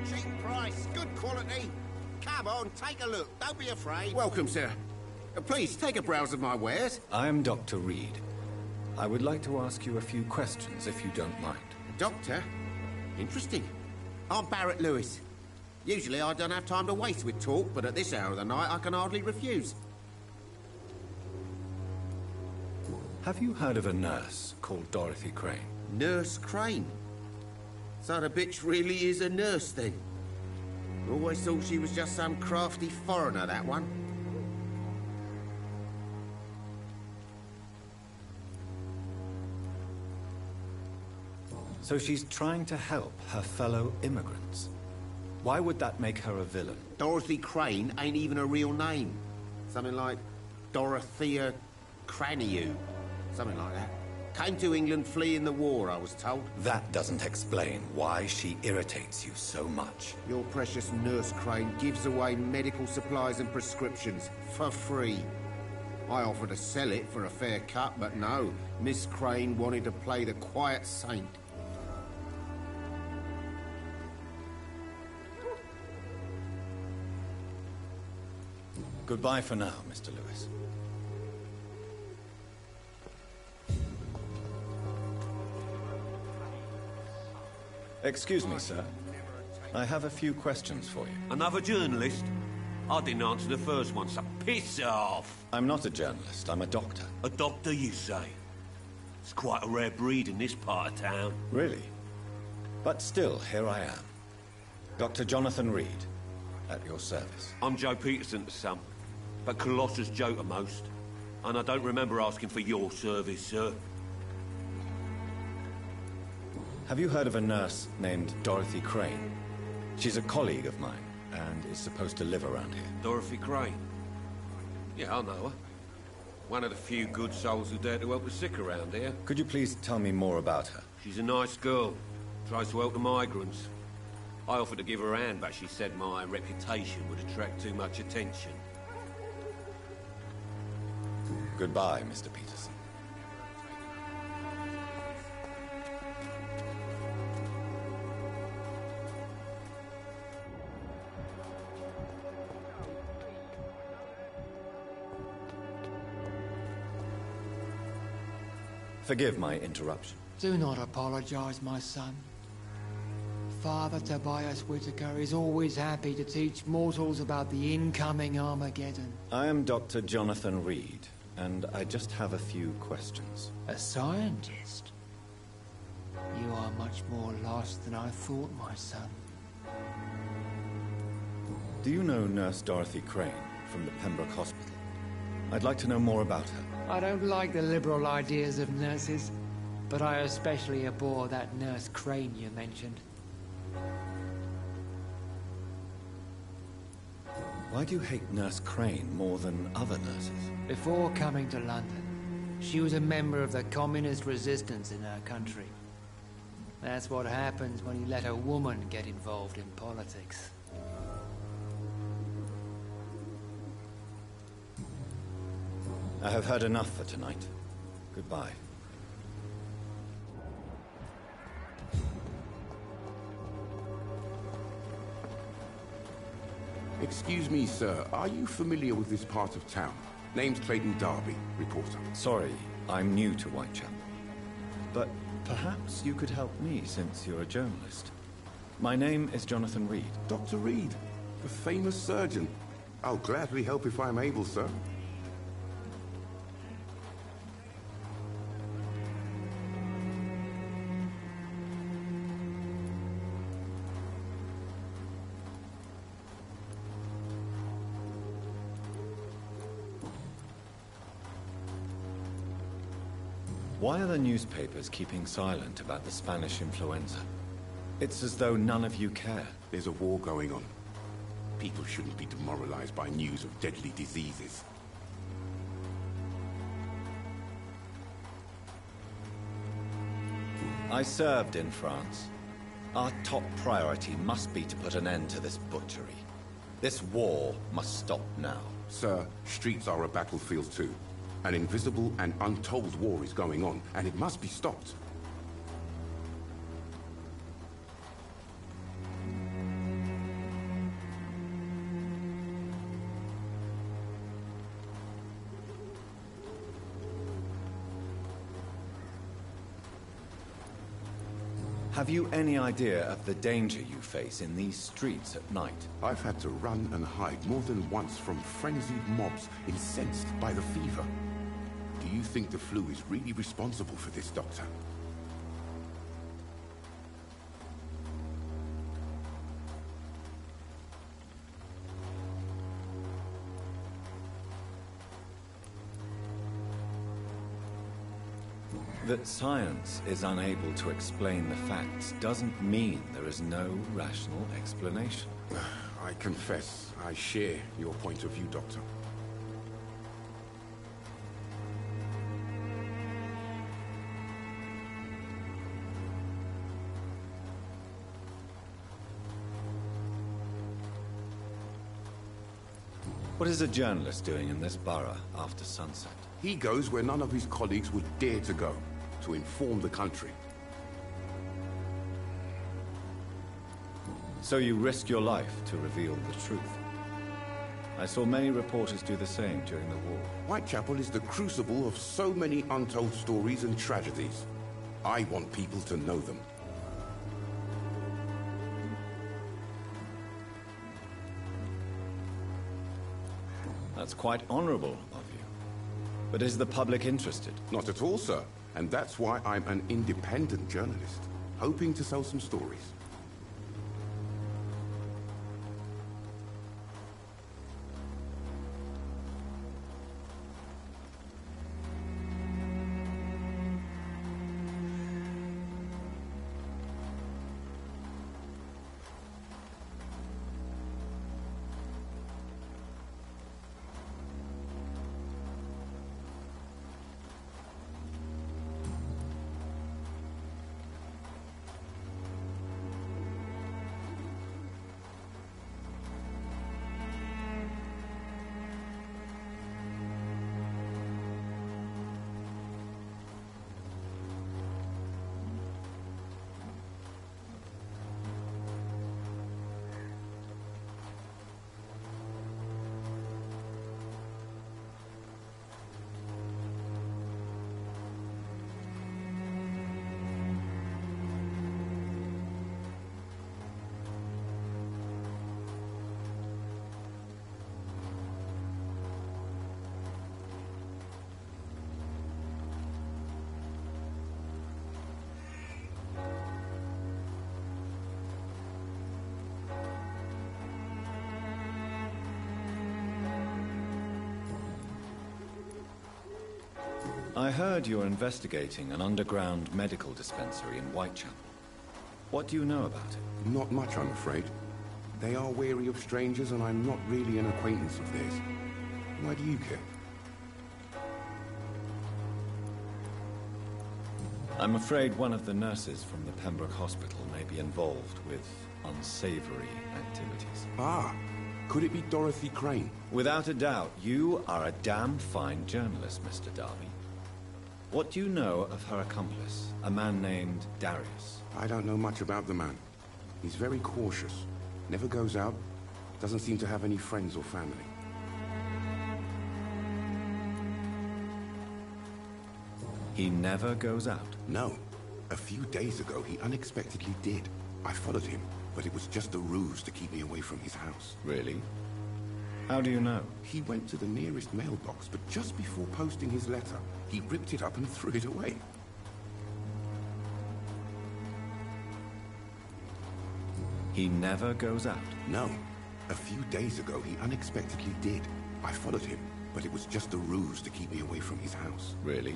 Cheap price, good quality. Come on, take a look. Don't be afraid. Welcome, sir. Please, take a browse of my wares. I am Dr. Reed. I would like to ask you a few questions, if you don't mind. Doctor? Interesting. I'm Barrett Lewis. Usually I don't have time to waste with talk, but at this hour of the night I can hardly refuse. Have you heard of a nurse called Dorothy Crane? Nurse Crane? So the bitch really is a nurse, then? Always thought she was just some crafty foreigner, that one. So she's trying to help her fellow immigrants. Why would that make her a villain? Dorothy Crane ain't even a real name. Something like Dorothea Craniu. Something like that. Came to England fleeing the war, I was told. That doesn't explain why she irritates you so much. Your precious Nurse Crane gives away medical supplies and prescriptions for free. I offered to sell it for a fair cut, but no. Miss Crane wanted to play the quiet saint. Goodbye for now, Mr. Lewis. Excuse me, sir. I have a few questions for you. Another journalist? I didn't answer the first one, so piss off! I'm not a journalist, I'm a doctor. A doctor, you say? It's quite a rare breed in this part of town. Really? But still, here I am. Dr. Jonathan Reed, at your service. I'm Joe Peterson's son, but Colossus Joe to most. And I don't remember asking for your service, sir. Have you heard of a nurse named Dorothy Crane? She's a colleague of mine, and is supposed to live around here. Dorothy Crane? Yeah, I know her. One of the few good souls who dare to help the sick around here. Could you please tell me more about her? She's a nice girl. Tries to help the migrants. I offered to give her a hand, but she said my reputation would attract too much attention. Goodbye, Mr. Peterson. Forgive my interruption. Do not apologize, my son. Father Tobias Whitaker is always happy to teach mortals about the incoming Armageddon. I am Dr. Jonathan Reed, and I just have a few questions. A scientist? You are much more lost than I thought, my son. Do you know Nurse Dorothy Crane from the Pembroke Hospital? I'd like to know more about her. I don't like the liberal ideas of nurses, but I especially abhor that Nurse Crane you mentioned. Why do you hate Nurse Crane more than other nurses? Before coming to London, she was a member of the communist resistance in her country. That's what happens when you let a woman get involved in politics. I have heard enough for tonight. Goodbye. Excuse me, sir. Are you familiar with this part of town? Name's Clayton Darby, reporter. Sorry, I'm new to Whitechapel. But perhaps you could help me, since you're a journalist. My name is Jonathan Reed. Dr. Reed, the famous surgeon. I'll gladly help if I'm able, sir. Why are the newspapers keeping silent about the Spanish influenza? It's as though none of you care. There's a war going on. People shouldn't be demoralized by news of deadly diseases. I served in France. Our top priority must be to put an end to this butchery. This war must stop now. Sir, streets are a battlefield too. An invisible and untold war is going on, and it must be stopped. Have you any idea of the danger you face in these streets at night? I've had to run and hide more than once from frenzied mobs incensed by the fever. Do you think the flu is really responsible for this, Doctor? That science is unable to explain the facts doesn't mean there is no rational explanation. I confess, I share your point of view, Doctor. What is a journalist doing in this borough after sunset? He goes where none of his colleagues would dare to go, to inform the country. So you risk your life to reveal the truth. I saw many reporters do the same during the war. Whitechapel is the crucible of so many untold stories and tragedies. I want people to know them. That's quite honorable of you. But is the public interested? Not at all, sir. And that's why I'm an independent journalist, hoping to sell some stories. I heard you're investigating an underground medical dispensary in Whitechapel. What do you know about it? Not much, I'm afraid. They are wary of strangers, and I'm not really an acquaintance of theirs. Why do you care? I'm afraid one of the nurses from the Pembroke Hospital may be involved with unsavory activities. Ah, could it be Dorothy Crane? Without a doubt, you are a damn fine journalist, Mr. Darby. What do you know of her accomplice, a man named Darius? I don't know much about the man. He's very cautious. Never goes out. Doesn't seem to have any friends or family. He never goes out? No. A few days ago, he unexpectedly did. I followed him, but it was just a ruse to keep me away from his house. Really? How do you know? He went to the nearest mailbox, but just before posting his letter, he ripped it up and threw it away. He never goes out? No. A few days ago, he unexpectedly did. I followed him, but it was just a ruse to keep me away from his house. Really?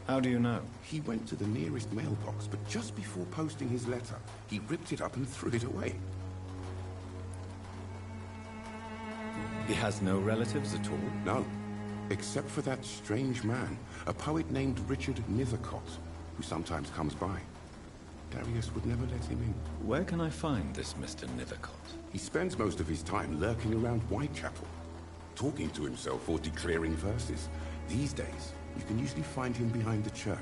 How do you know? He went to the nearest mailbox, but just before posting his letter, he ripped it up and threw it away. He has no relatives at all? No. Except for that strange man, a poet named Richard Nithercott, who sometimes comes by. Darius would never let him in. Where can I find this Mr. Nithercott? He spends most of his time lurking around Whitechapel, talking to himself or declaring verses. These days, you can usually find him behind the church.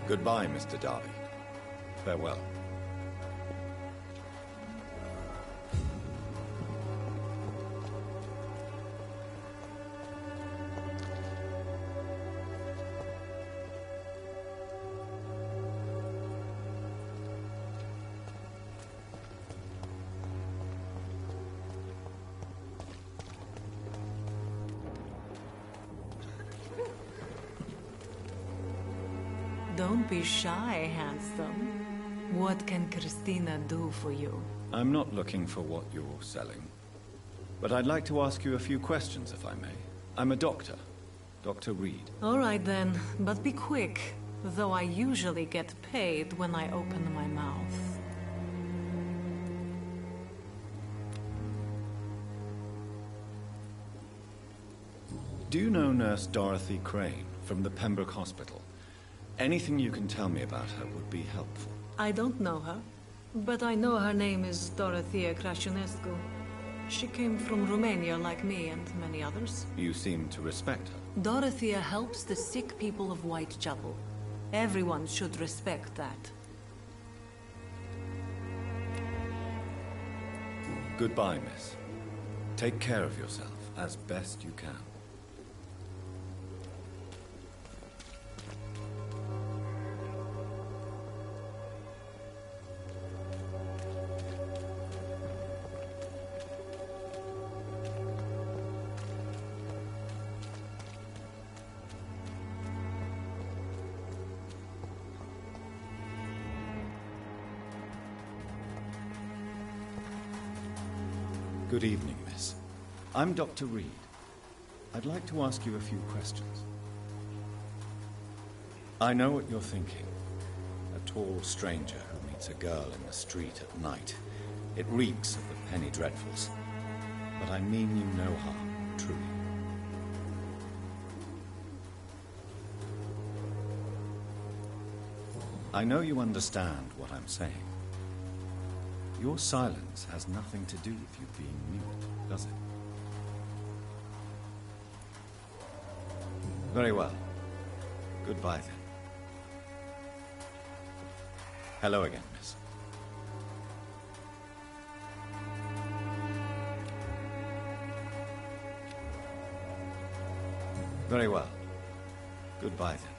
Goodbye, Mr. Darby. Farewell. Don't be shy, handsome. What can Christina do for you? I'm not looking for what you're selling. But I'd like to ask you a few questions, if I may. I'm a doctor. Dr. Reed. All right then, but be quick. Though I usually get paid when I open my mouth. Do you know Nurse Dorothy Crane from the Pembroke Hospital? Anything you can tell me about her would be helpful. I don't know her, but I know her name is Dorothea Crăciunescu. She came from Romania like me and many others. You seem to respect her. Dorothea helps the sick people of Whitechapel. Everyone should respect that. Goodbye, miss. Take care of yourself as best you can. Good evening, miss. I'm Dr. Reed. I'd like to ask you a few questions. I know what you're thinking. A tall stranger who meets a girl in the street at night. It reeks of the penny dreadfuls. But I mean you no harm, truly. I know you understand what I'm saying. Your silence has nothing to do with you being mute, does it? Very well. Goodbye, then. Hello again, miss. Very well. Goodbye, then.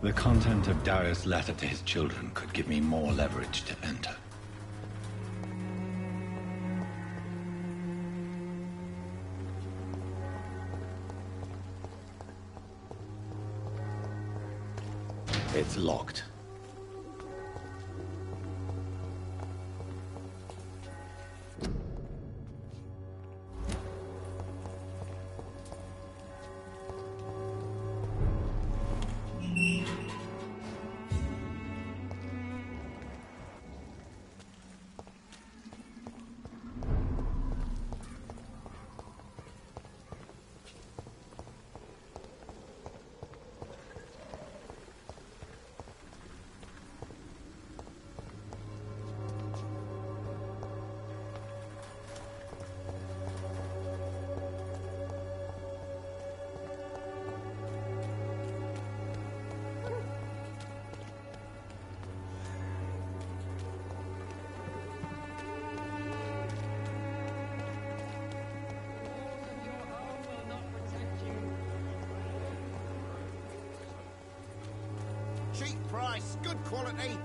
The content of Darius' letter to his children could give me more leverage to enter. It's locked. Cheap price, good quality.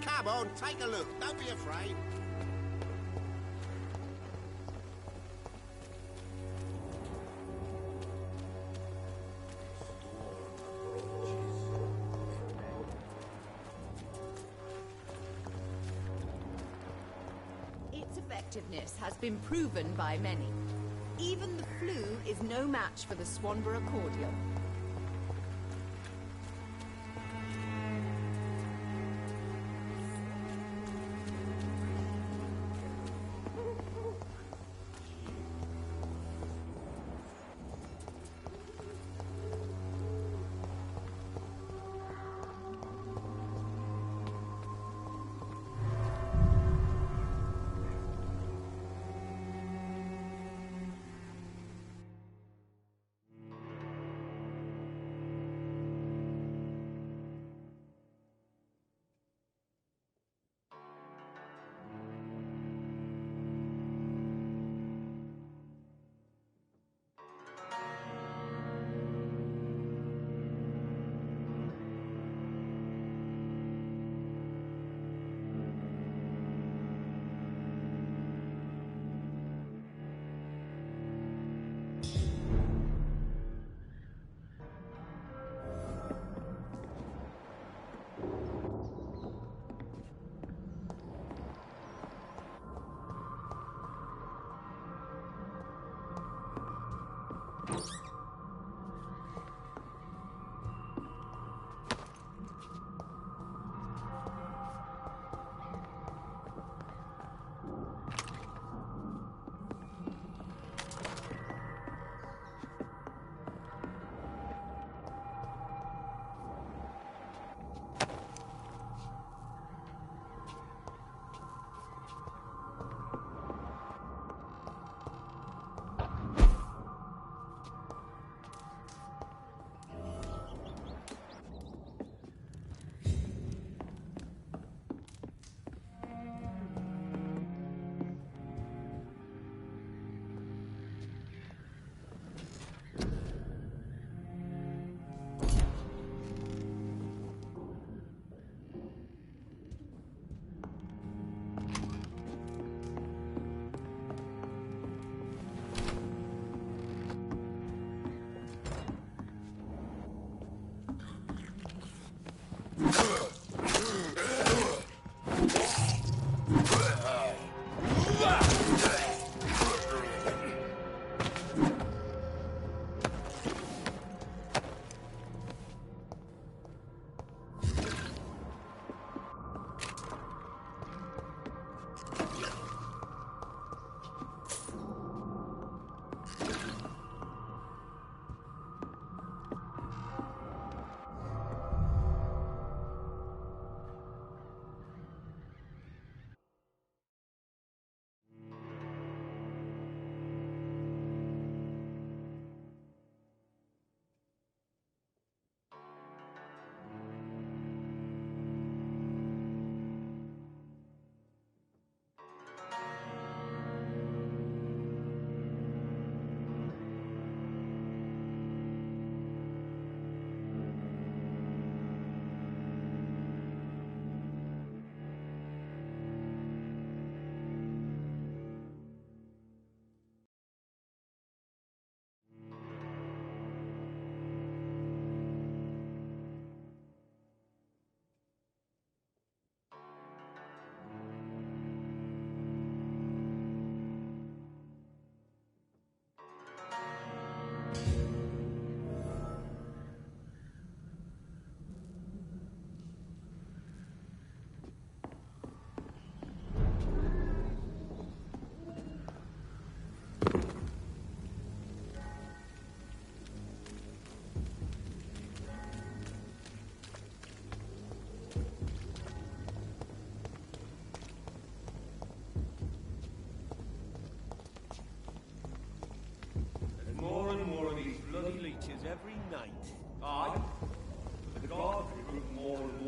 Come on, take a look. Don't be afraid. Its effectiveness has been proven by many. Even the flu is no match for the Swanborough cordial. Every night, I, the guard, grew more and